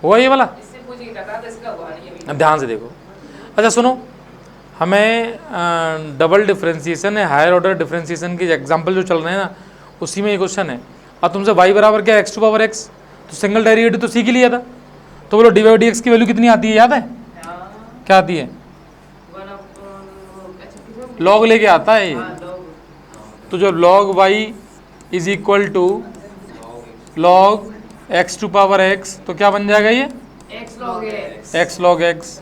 हुआ ये वाला? इससे पूछ ही था तो इसका हुआ नहीं अभी। अब ध्यान से देखो। अच्छा सुनो, हमें डबल डिफ्रेंशिएशन है, हायर ऑर्डर डिफ्रेंशिएशन की एग्जांपल जो चल रहे हैं ना, उसी में ये क्वेश्चन है। अब तुमसे y बराबर क्या, x टू पावर x, तो सिंगल डेरिवेटिव तो सीख ही लिया था। तो बोलो डी वाई डी एक्स की वैल्यू कितनी आती है, याद है? क्या आती है? लॉग लेके आता है ये। तो जो log y is equal to log x to power x, तो क्या बन जाएगा ये? x log x।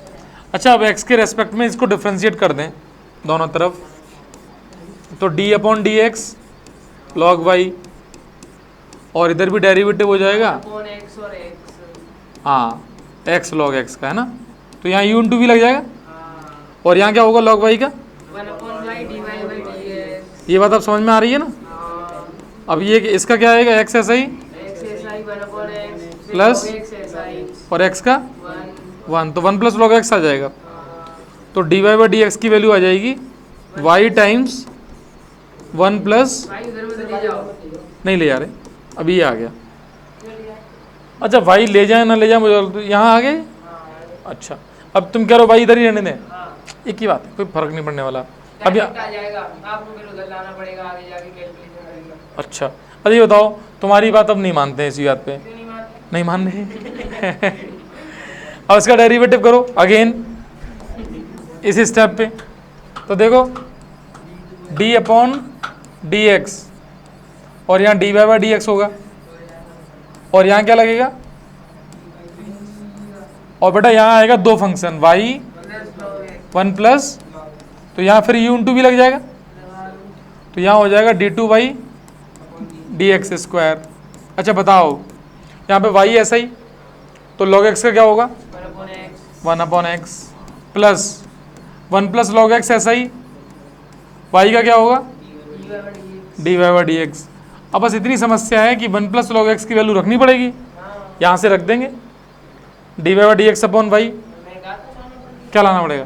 अच्छा, अब x के रेस्पेक्ट में इसको डिफ्रेंशिएट कर दें दोनों तरफ, तो d upon D x log y, और इधर भी डेरिवेटिव हो जाएगा हाँ x log x का, है ना? तो यहाँ u इंटू भी लग जाएगा, और यहाँ क्या होगा log y का? ये बात अब समझ में आ रही है ना? अब ये इसका क्या आएगा, x ऐसा ही प्लस और x का 1, तो 1 प्लस log x आ जाएगा। तो D Y by D X की वैल्यू आ जाएगी y टाइम्स 1 प्लस, नहीं ले जा रहे, अभी ये आ गया। अच्छा y ले जाए ना ले जाए मुझे यहाँ आ गए। अच्छा, अब तुम कह रहे हो y इधर ही रहने दें, एक ही बात है, कोई फर्क नहीं पड़ने वाला। अब अच्छा, अरे ये बताओ, तुम्हारी बात अब नहीं मानते हैं इसी बात पे, नहीं मान रहे अब इसका डेरिवेटिव करो अगेन इस स्टेप पे, तो देखो d अपॉन डी एक्स, और यहाँ D Y by D X होगा, और यहाँ क्या लगेगा, और बेटा यहाँ आएगा दो फंक्शन y 1 प्लस, तो यहाँ फिर u इंटू भी लग जाएगा, तो यहाँ हो जाएगा d2y dx स्क्वायर। अच्छा बताओ, यहाँ पे y ऐसा ही, तो log x का क्या होगा 1 upon X, plus 1 plus log x ऐसा ही, y का क्या होगा D Y by D X. अब बस इतनी समस्या है कि 1 प्लस log x की वैल्यू रखनी पड़ेगी, यहाँ से रख देंगे D Y by D x upon Y, क्या लाना पड़ेगा?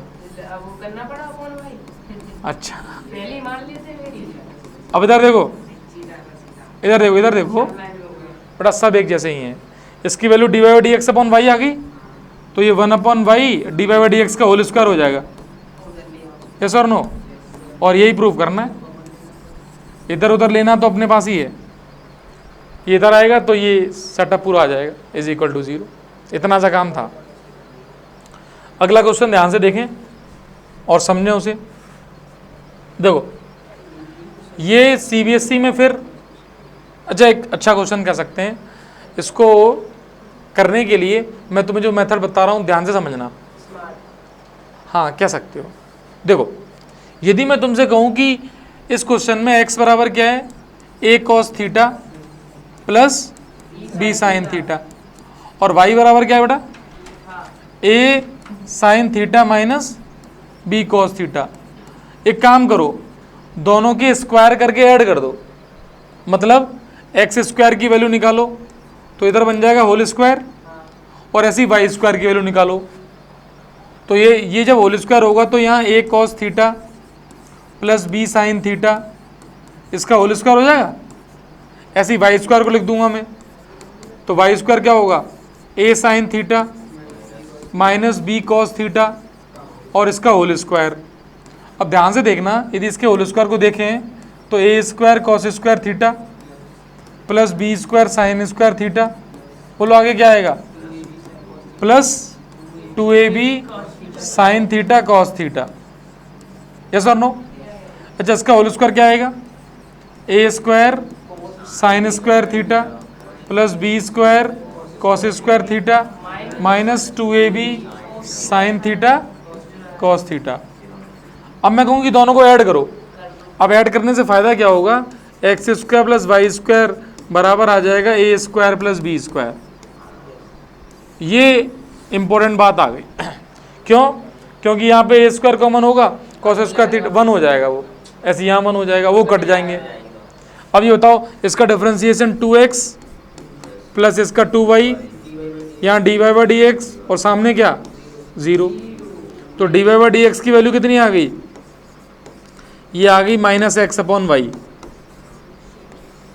अच्छा, अब इधर देखो, इधर देखो, इधर देखो बेटा, सब एक जैसे ही हैं। इसकी value d Y by D x upon y आ गई, तो ये 1 upon y d Y by D x का होल स्क्वायर हो जाएगा, यस और नो? और यही प्रूव करना है, इधर उधर लेना तो अपने पास ही है, ये इधर आएगा तो ये सेटअप पूरा आ जाएगा इज इक्वल टू 0। इतना सा काम था। अगला क्वेश्चन ध्यान से देखें और समझें उसे। देखो ये सीबीएसई में फिर अच्छा एक अच्छा क्वेश्चन कह सकते हैं, इसको करने के लिए मैं तुम्हें जो मेथड बता रहा हूँ ध्यान से समझना। हाँ कह सकते हो। देखो यदि मैं तुमसे कहूँ कि इस क्वेश्चन में x बराबर क्या है, a cos theta plus b sine theta, और y बराबर क्या है बेटा, a sine theta minus b cos theta. एक काम करो, दोनों के स्क्वायर करके ऐड कर दो, मतलब एक्स स्क्वायर की वैल्यू निकालो तो इधर बन जाएगा होल स्क्वायर, और ऐसे ही वाई स्क्वायर की वैल्यू निकालो तो ये जब होल स्क्वायर होगा तो यहाँ a cos theta plus b sine theta इसका होल स्क्वायर हो जाएगा। ऐसे ही वाई स्क्वायर को लिख दूंगा मैं, तो वाई स्क्वायर क्या होगा, a sine theta minus b cos theta और इसका होल स्क्वायर। अब ध्यान से देखना, यदि इसके होल स्क्वायर को देखें तो a square cos square theta plus b square sine square theta, बोलो आगे क्या आएगा, plus 2ab sine theta cos theta, yes और नो? अच्छा इसका होल स्क्वायर क्या आएगा, a square sine square theta plus b square cos square theta minus 2ab sine theta cos theta. अब मैं कहूँ कि दोनों को ऐड करो। अब ऐड करने से फ़ायदा क्या होगा, X square plus Y square बराबर आ जाएगा a square plus b square. ये इंपॉर्टेंट बात आ गई। क्यों? क्योंकि यहाँ पे a स्क्वायर कॉमन होगा, कॉस स्क्वायर थीटा 1 हो जाएगा, वो ऐसे यहाँ 1 हो जाएगा, वो कट जाएंगे। अब ये बताओ, इसका डिफरेंशिएशन 2x प्लस इसका 2y, यहाँ D Y by D X और सामने क्या 0, तो D Y by D X की वैल्यू कितनी आ गई, ये आ गई minus X upon Y,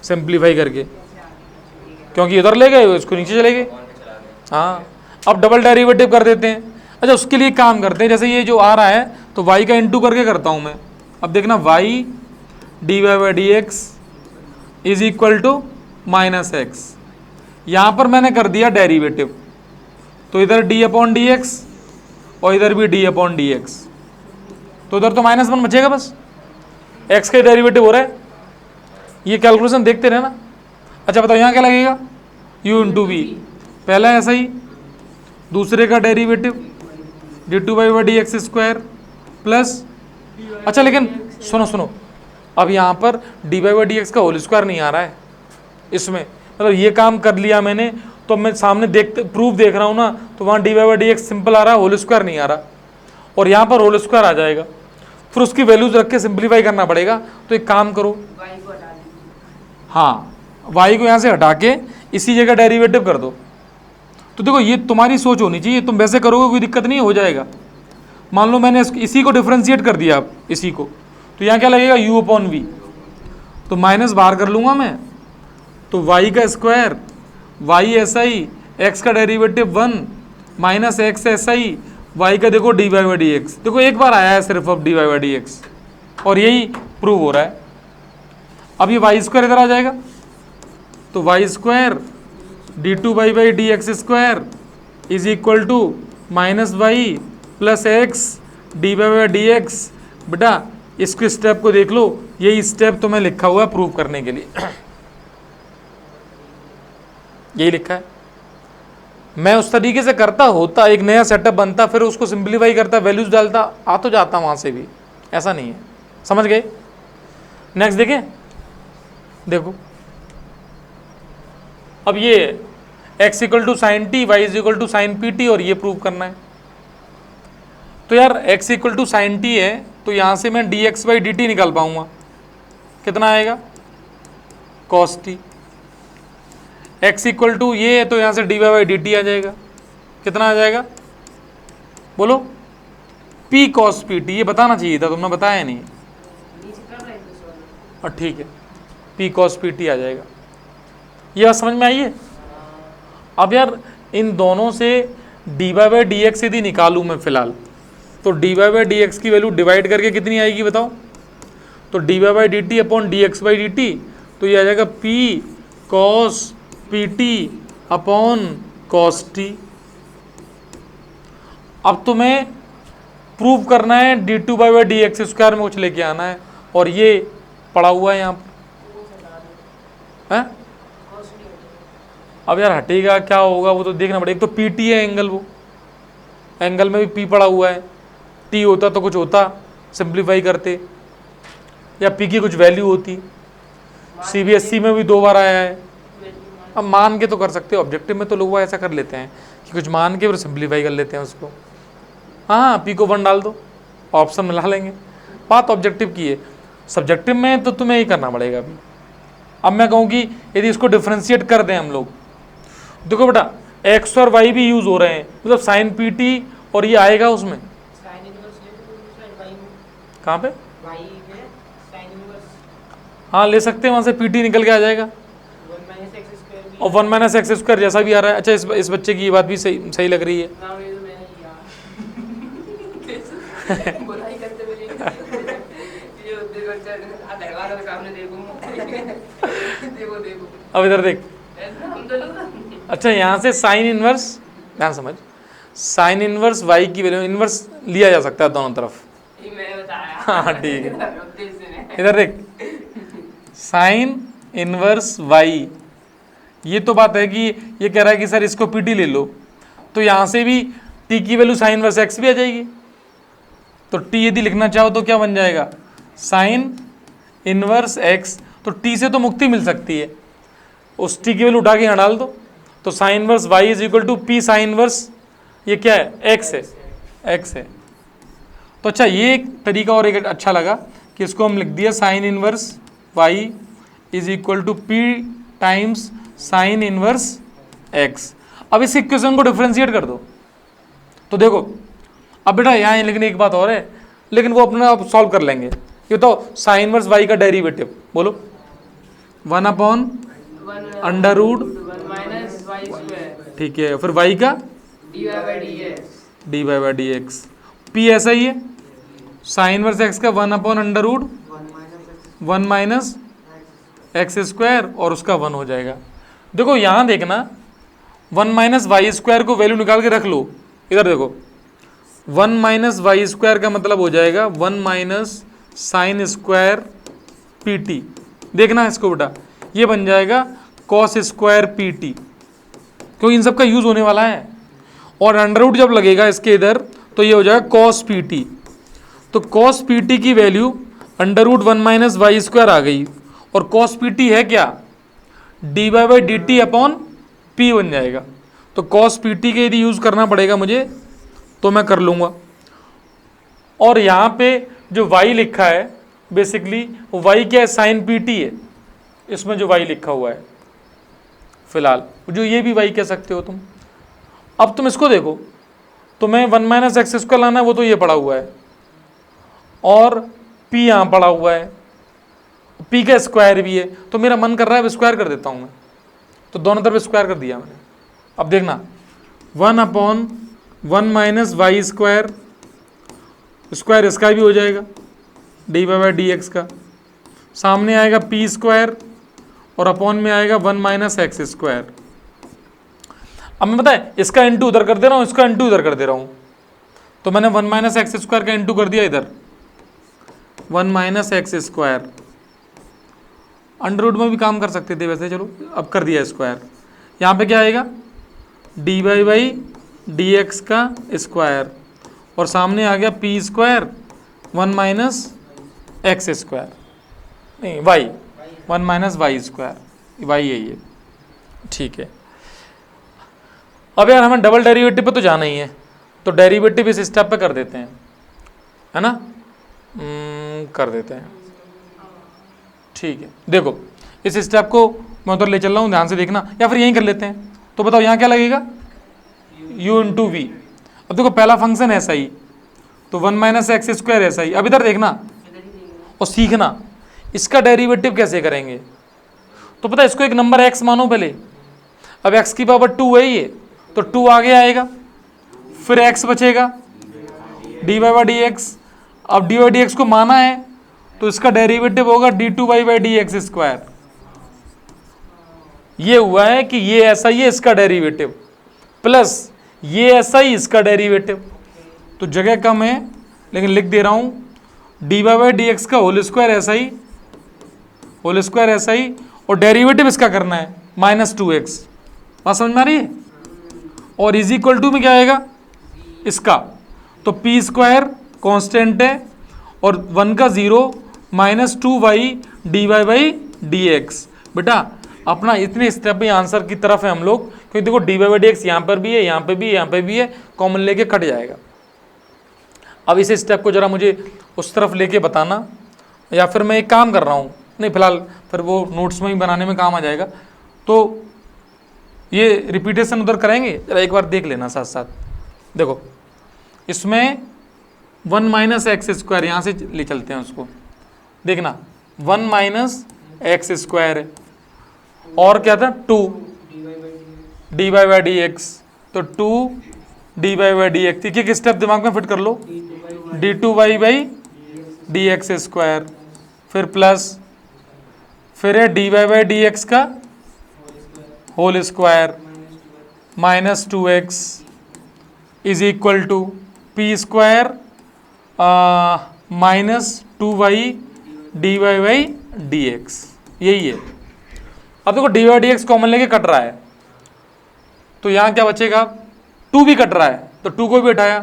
simplify करके, क्योंकि उधर ले गए इसको नीचे चले गए। हाँ अब डबल डेरिवेटिव कर देते हैं। अच्छा उसके लिए काम करते हैं, जैसे ये जो आ रहा है तो y का इंटू करके करता हूँ मैं। अब देखना y dy by D X is equal to minus X, यहाँ पर मैंने कर दिया डेरिवेटिव, तो इधर d अपॉन डी एक्स और इधर भी d अपॉन डी एक्स, तो इधर तो माइनस वन बचेगा बस, x का डेरिवेटिव हो रहा है। ये कैलकुलेशन देखते रहे ना। अच्छा बताओ यहाँ क्या लगेगा, u इंटू वी, पहला ऐसा ही, दूसरे का derivative D two by D x square plus, अच्छा लेकिन सुनो सुनो, अब यहाँ पर डी बाई डी एक्स का होल स्क्वायर नहीं आ रहा है इसमें, मतलब ये काम कर लिया मैंने, तो मैं सामने प्रूफ देख रहा हूँ ना, तो वहाँ d by D x simple आ रहा है, होल स्क्वायर नहीं आ रहा, और यहाँ पर होल स्क्वायर आ जाएगा, फिर उसकी वैल्यूज रख के सिंप्लीफाई करना पड़ेगा। तो एक काम करो, वाई को हटा दीजिए। हाँ y को यहाँ से हटा के इसी जगह डेरिवेटिव कर दो। तो देखो ये तुम्हारी सोच होनी चाहिए, तुम वैसे करोगे कोई दिक्कत नहीं हो जाएगा। मान लो मैंने इसी को डिफ्रेंशिएट कर दिया, अब इसी को, तो यहाँ क्या लगेगा u अपॉन वी, तो माइनस बाहर कर लूँगा मैं, तो y का स्क्वायर, y ऐसा ही, x का डेरिवेटिव 1 माइनस एक्स ऐसा ही, y का देखो डी बाई डी एक्स, देखो एक बार आया है सिर्फ अब डी बाई डी एक्स, और यही प्रूव हो रहा है। अब ये वाई स्क्वायर इधर आ जाएगा, तो Y square D two by D x square is equal to minus Y plus X D by D X. बेटा इसके स्टेप को देख लो, यही स्टेप तो मैं लिखा हुआ है प्रूव करने के लिए, यही लिखा है। मैं उस तरीके से करता होता, एक नया सेटअप बनता, फिर उसको सिंप्लीफाई करता, वैल्यूज डालता, आ तो जाता वहां से भी, ऐसा नहीं है, समझ गए। नेक्स्ट देखें, देखो अब ये x equal to sine t, y is equal to sine p t, और ये प्रूव करना है। तो यार x equal to sine t है, तो यहां से मैं d x by D t निकाल पाऊंगा, कितना आएगा cos t. x equal to ये है, तो यहां से D Y by D t आ जाएगा, कितना आ जाएगा बोलो, p कॉस पी टी। ये बताना चाहिए था, तुमने बताया नहीं, नीचे कर रहे हैं इस वाले। और ठीक है p कॉस पी टी आ जाएगा। ये बात समझ में आई है। अब यार इन दोनों से D Y by D X यदि निकालूँ मैं फिलहाल, तो D Y by D X की वैल्यू डिवाइड करके कितनी आएगी बताओ, तो D Y by D T upon D x by D T, तो ये आ जाएगा p cos P T upon cos T. अब तुम्हें प्रूव करना है D two by D x square में कुछ लेके आना है, और ये पड़ा हुआ है यहाँ पर है। अब यार हटेगा क्या होगा वो तो देखना पड़ेगा। एक तो पी टी है एंगल, वो एंगल में भी पी पड़ा हुआ है, टी होता तो कुछ होता, सिंप्लीफाई करते, या पी की कुछ वैल्यू होती। सीबीएसई में भी 2 बार आया है। अब मान के तो कर सकते हो, ऑब्जेक्टिव में तो लोग ऐसा कर लेते हैं कि कुछ मान के फिर सिंप्लीफाई कर लेते हैं उसको। हाँ पी को 1 डाल दो, ऑप्शन मिला लेंगे। बात ऑब्जेक्टिव की है, सब्जेक्टिव में तो तुम्हें ही करना पड़ेगा अभी। अब मैं कहूँ कि यदि इसको डिफ्रेंशिएट कर दें हम लोग, देखो बेटा एक्स और वाई भी यूज हो रहे हैं, मतलब साइन पी टी, और ये आएगा उसमें साइन इनवर्स ले तो वाई में, कहाँ पे, वाई में साइन इनवर्स हाँ ले सकते हैं, वहाँ से पी टी निकल के आ जाएगा, 1 माइनस एक्स स्क्वायर भी, और 1 माइनस एक्स स्क्वायर जैसा भी आ रहा है। अच्छा इस बच्चे की ये बात भी सही लग रही है। नाम ले तो मैंने किया बुराई करते हुए ये देखो चल दरबार के सामने देखो देखो अब इधर देख, हम तो लोग अच्छा यहाँ से साइन इनवर्स, ध्यान समझ, साइन इनवर्स वाई की वैल्यू इनवर्स लिया जा सकता है दोनों तरफ। ये मैंने बताया। हाँ ठीक है, उद्देश्य ने इधर देख साइन इनवर्स वाई, ये तो बात है कि ये कह रहा है कि सर इसको पीटी ले लो, तो यहाँ से भी टी की वैल्यू साइन इनवर्स एक्स भी आ जाएगी। तो टी यदि लिखना चाहो तो क्या बन जाएगा, साइन इनवर्स एक्स, तो टी से तो मुक्ति मिल सकती है, उस टी की वैल्यू उठा के यहाँ डाल दो, तो sine inverse Y is equal to P sine inverse, ये क्या है एक्स है, एक्स है। तो अच्छा ये एक तरीका और एक अच्छा लगा कि इसको हम लिख दिया sine inverse Y is equal to P times sine inverse X. अब इस इक्वेशन को डिफरेंशिएट कर दो, तो देखो अब बेटा यहाँ लेकिन एक बात और है, लेकिन वो अपना आप सॉल्व कर लेंगे। ये तो साइन इनवर्स वाई का डेरिवेटिव बोलो, 1 upon under root, 1 minus Y square, ठीक है, फिर वाई का D Y by D X. P ऐसा ही है, साइन इनवर्स एक्स का 1/√1 माइनस एक्स स्क्वायर और उसका 1 हो जाएगा। देखो यहाँ देखना 1 माइनस वाई स्क्वायर को वैल्यू निकाल के रख लो, इधर देखो 1 माइनस वाई स्क्वायर का मतलब हो जाएगा 1 minus sine square P T. देखना इसको बेटा, ये बन जाएगा कॉस स्क्वायर पी टी, क्योंकि इन सब का यूज होने वाला है। और अंडर जब लगेगा इसके इधर तो ये हो जाएगा कॉस पी टी। तो कॉस पी टी की वैल्यू √1 माइनस वाई स्क्वायर आ गई, और कॉस पी टी है क्या, D Y by D T upon P बन जाएगा। तो कॉस पी टी के यदि यूज़ करना पड़ेगा मुझे तो मैं कर लूँगा। और यहाँ पे जो y लिखा है बेसिकली वो y क्या है, साइन पी टी है, इसमें जो y लिखा हुआ है फिलहाल, जो ये भी y कह सकते हो तुम। अब तुम इसको देखो, तुम्हें 1 माइनस एक्स स्क्वायर लाना है, वो तो ये पड़ा हुआ है, और p यहाँ पड़ा हुआ है, p का स्क्वायर भी है, तो मेरा मन कर रहा है अब स्क्वायर कर देता हूँ मैं, तो दोनों तरफ स्क्वायर कर दिया मैंने। अब देखना 1/1 माइनस वाई स्क्वायर, स्क्वायर इसका भी हो जाएगा D Y by D x का, सामने आएगा पी स्क्वायर और अपॉन में आएगा 1 माइनस एक्स स्क्वायर। अब मैं पता है इसका इंटू उधर कर दे रहा हूँ, इसका इंटू इधर कर दे रहा हूँ, तो मैंने 1 माइनस एक्स स्क्वायर का इंटू कर दिया इधर 1 माइनस एक्स स्क्वायर। अंडर में भी काम कर सकते थे वैसे, चलो अब कर दिया स्क्वायर। यहाँ पे क्या आएगा, d Y by D x का स्क्वायर, और सामने आ गया p square 1 minus x square, नहीं y 1 minus Y square, y है ये, ठीक है। अब यार हमें डबल डेरिवेटिव पे तो जाना ही है, तो डेरिवेटिव इस स्टेप पे कर देते हैं, है ना, कर देते हैं, ठीक है। देखो इस स्टेप को मैं उधर ले चल रहा हूँ, ध्यान से देखना, या फिर यहीं कर लेते हैं। तो बताओ यहाँ क्या लगेगा, u इंटू वी। अब देखो पहला फंक्शन ऐसा ही, तो 1 माइनस एक्स स्क्वायर ऐसा ही। अब इधर देखना और सीखना इसका डेरिवेटिव कैसे करेंगे। तो पता है इसको एक नंबर x मानो पहले, अब x की पावर 2 है ये, तो 2 आगे आएगा, फिर x बचेगा D Y by D X. अब डी वाई डी एक्स को माना है तो इसका डेरिवेटिव होगा d2y by D x square. ये हुआ है कि ये ऐसा ही है इसका डेरिवेटिव, प्लस ये ऐसा ही इसका डेरिवेटिव। तो जगह कम है लेकिन लिख दे रहा हूं D Y by D x का होल स्क्वायर ऐसा ही, होल स्क्वायर ऐसा ही, और डेरिवेटिव इसका करना है -2x। बात समझ में आ रही है। और इज इक्वल टू में क्या आएगा इसका, तो पी स्क्वायर कॉन्स्टेंट है और 1 का 0 -2y D Y by D X. बेटा अपना इतने स्टेप में आंसर की तरफ है हम लोग, क्योंकि देखो D Y by D X यहाँ पर भी है, यहाँ पे भी है, यहाँ पे भी है, कॉमन लेके कट जाएगा। अब इस स्टेप को जरा मुझे उस तरफ लेके बताना, या फिर मैं एक काम कर रहा हूँ, नहीं फिलहाल फिर वो नोट्स में ही बनाने में काम आ जाएगा, तो ये रिपीटेशन उधर करेंगे, जरा एक बार देख लेना साथ साथ। देखो इसमें 1 माइनस एक्स स्क्वायर, यहाँ से ले चलते हैं उसको, देखना 1 माइनस एक्स स्क्वायर है, और क्या था 2 d Y by D x, तो 2 d Y by D x. एक स्टेप दिमाग में फिट कर लो, d2y by D x square, फिर प्लस, फिर है d Y by D x का whole square -2x is equal to p square -2y D Y by D x. यही है। अब देखो D Y D x common लेके कट रहा है, तो यहाँ क्या बचेगा, 2 भी कट रहा है तो 2 को भी हटाया,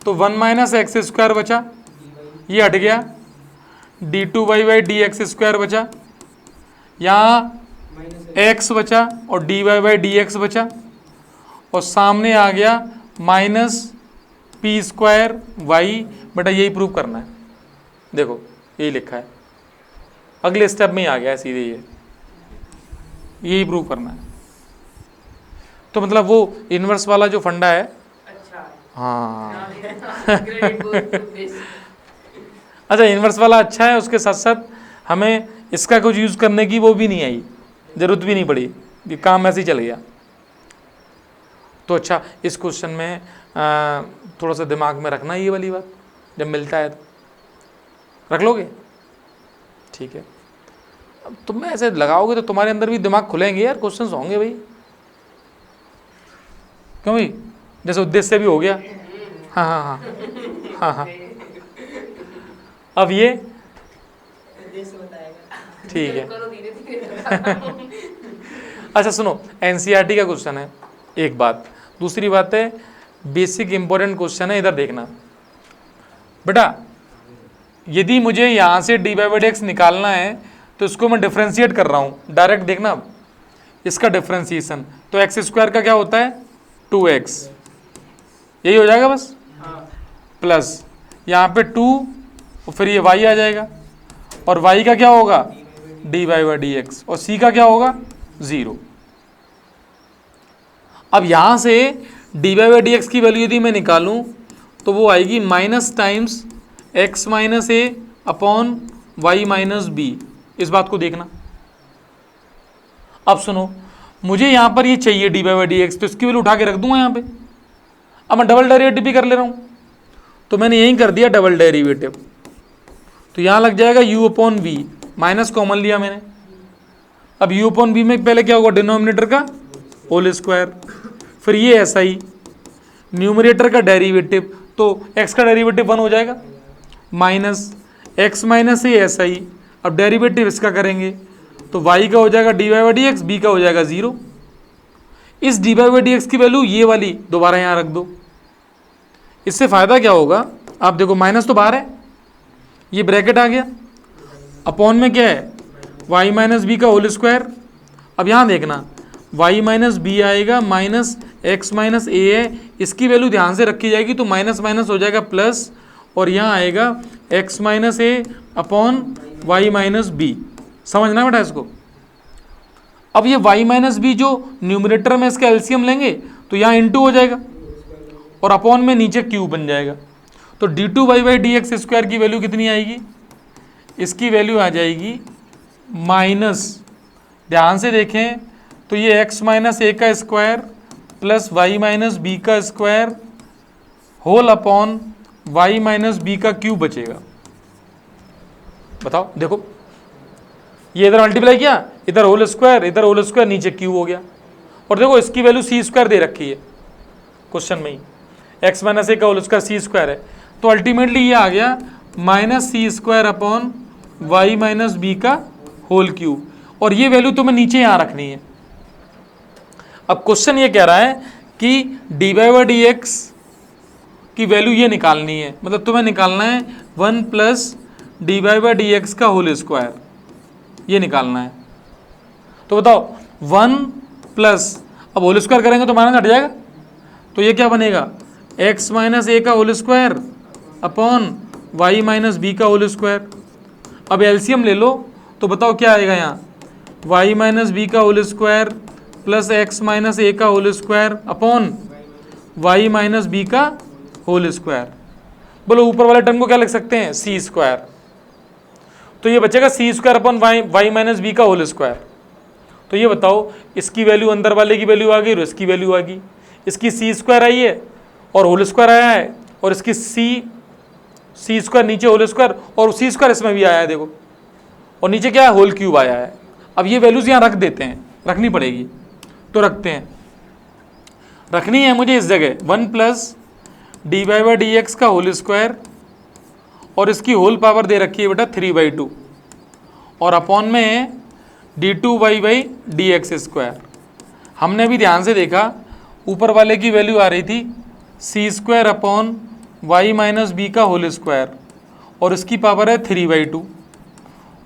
तो 1 माइनस एक्स स्क्वायर बचा, ये हट गया, d2y by D x square बचा, यहाँ x बचा और dy बाई डी एक्स बचा, और सामने आ गया -p स्क्वायर y। बेटा यही प्रूव करना है, देखो यही लिखा है, अगले स्टेप में ही आ गया है सीधे, ये यही प्रूव करना है। तो मतलब वो इन्वर्स वाला जो फंडा है, अच्छा हाँ ग्रेट गुड। अच्छा इन्वर्स वाला अच्छा है, उसके साथ साथ हमें इसका कुछ यूज़ करने की वो भी नहीं आई, ज़रूरत भी नहीं पड़ी, ये काम ऐसे ही चल गया। तो अच्छा, इस क्वेश्चन में थोड़ा सा दिमाग में रखना ये वाली बात, जब मिलता है तो रख लोगे, ठीक है। अब तुम ऐसे लगाओगे तो तुम्हारे अंदर भी दिमाग खुलेंगे यार, क्वेश्चंस होंगे भाई, क्यों भाई, जैसे उद्देश्य भी हो गया। हाँ हाँ हाँ हाँ हाँ। अब ये ठीक है। करो धीरे धीरे। अच्छा सुनो, एनसीईआरटी का क्वेश्चन है एक बात, दूसरी बात है बेसिक इंपॉर्टेंट क्वेश्चन है, इधर देखना बेटा। यदि मुझे यहाँ से dy/dx निकालना है तो इसको मैं डिफ्रेंशिएट कर रहा हूँ, डायरेक्ट देखना अब इसका डिफ्रेंशिएशन, तो एक्स स्क्वायर का क्या होता है 2x, यही हो जाएगा बस, प्लस यहाँ पे 2 और फिर ये y आ जाएगा, और y का क्या होगा dy/dx, और c का क्या होगा 0। अब यहाँ से dy/dx की वैल्यू यदि मैं निकालूं तो वो आएगी माइनस टाइम्स x माइनस ए अपॉन वाई माइनस बी, इस बात को देखना। अब सुनो, मुझे यहाँ पर ये चाहिए dy/dx, तो इसकी वैल्यू उठा के रख दूंगा यहाँ पे। अब मैं डबल डेरिवेटिव भी कर ले रहा हूँ, तो मैंने यही कर दिया डबल डेरिवेटिव, तो यहाँ लग जाएगा u upon V, minus common लिया मैंने। अब u अपॉन वी में पहले क्या होगा डिनोमिनेटर का होल स्क्वायर, फिर ये ऐसा ही न्यूमरेटर का डेरिवेटिव, तो x का डेरिवेटिव 1 हो जाएगा, माइनस x माइनस ये ऐसा ही, अब डेरिवेटिव इसका करेंगे तो y का हो जाएगा dy/dx, b का हो जाएगा 0। इस dy/dx की वैल्यू ये वाली दोबारा यहाँ रख दो, इससे फ़ायदा क्या होगा, आप देखो माइनस तो बाहर है, ये ब्रैकेट आ गया, अपॉन में क्या है y माइनस बी का होल स्क्वायर। अब यहाँ देखना y माइनस बी आएगा, माइनस x माइनस ए है, इसकी वैल्यू ध्यान से रखी जाएगी, तो माइनस माइनस हो जाएगा प्लस, और यहाँ आएगा x माइनस ए अपॉन वाई माइनस बी, समझना बेटा इसको। अब ये y माइनस बी जो न्यूमरेटर में इसका एलसीएम लेंगे तो यहाँ इंटू हो जाएगा, और अपॉन में नीचे क्यूब बन जाएगा, तो d2y/dx स्क्वायर की वैल्यू कितनी आएगी, इसकी वैल्यू आ जाएगी माइनस, ध्यान से देखें तो ये x माइनस ए का square plus y minus b का square whole upon y minus b का क्यूब बचेगा। बताओ देखो, ये इधर मल्टीप्लाई किया, इधर होल स्क्वायर नीचे क्यूब हो गया, और देखो इसकी वैल्यू सी स्क्वायर दे रखी है क्वेश्चन में ही, एक्स माइनस ए का होल स्क्वायर सी स्क्वायर है, तो अल्टीमेटली ये आ गया minus c square upon y minus b का होल क्यूब, और ये वैल्यू तुम्हें नीचे यहाँ रखनी है। अब क्वेश्चन ये कह रहा है कि dy/dx की वैल्यू ये निकालनी है, मतलब तुम्हें निकालना है 1 प्लस dy/dx का होल स्क्वायर, ये निकालना है। तो बताओ 1 प्लस, अब होल स्क्वायर करेंगे तो माइनस हट जाएगा, तो ये क्या बनेगा x माइनस ए का whole square upon y minus b का होल स्क्वायर। अब एलसीएम ले लो तो बताओ क्या आएगा यहाँ, y माइनस बी का whole square plus x minus a का whole square upon y minus b का होल स्क्वायर। बोलो ऊपर वाले टर्म को क्या लिख सकते हैं सी स्क्वायर, तो ये बचेगा c square upon y minus b का होल स्क्वायर। तो ये बताओ इसकी वैल्यू अंदर वाले की वैल्यू आ गई और इसकी वैल्यू आ गई, इसकी सी स्क्वायर आई है और होल स्क्वायर आया है, और इसकी सी स्क्वायर नीचे होल स्क्वायर और सी स्क्वायर इसमें भी आया है देखो, और नीचे क्या है होल क्यूब आया है। अब ये वैल्यूज यहाँ रख देते हैं, रखनी पड़ेगी तो रखते हैं, रखनी है मुझे इस जगह 1 प्लस dy/dx का होल स्क्वायर, और इसकी होल पावर दे रखी है बेटा 3/2, और अपॉन में है d2y/dx स्क्वायर। हमने भी ध्यान से देखा ऊपर वाले की वैल्यू आ रही थी c square upon y minus b का होल स्क्वायर, और इसकी पावर है 3/2,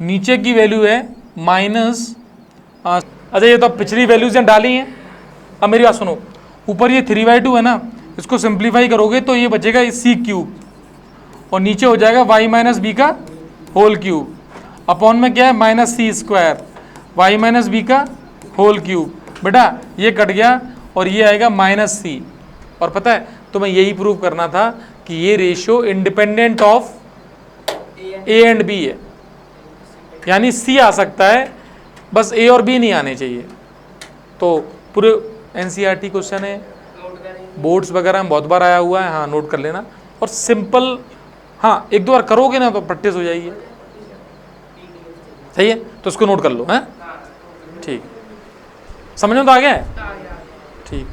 नीचे की वैल्यू है माइनस, अच्छा ये तो पिछली वैल्यूज यहाँ डाली हैं। अब मेरी बात सुनो, ऊपर ये 3/2 है ना, इसको सिंप्लीफाई करोगे तो ये बचेगा सी क्यूब, और नीचे हो जाएगा वाई माइनस बी का होल क्यूब, अपॉन में क्या है minus c square Y minus b का होल क्यूब। बेटा ये कट गया और ये आएगा माइनस सी, और पता है तुम्हें यही प्रूव करना था कि ये ratio independent of A and B है, यानी सी आ सकता है, बस ए और बी नहीं आने चाहिए। तो पूरे एनसीईआरटी क्वेश्चन है बोर्ड्स वगैरह में बहुत बार आया हुआ है, हाँ नोट कर लेना। और सिंपल, हाँ एक दो बार करोगे ना तो प्रैक्टिस हो जाएगी। सही है, तो इसको नोट कर लो हैं, ठीक, समझ में तो आ गया है, ठीक।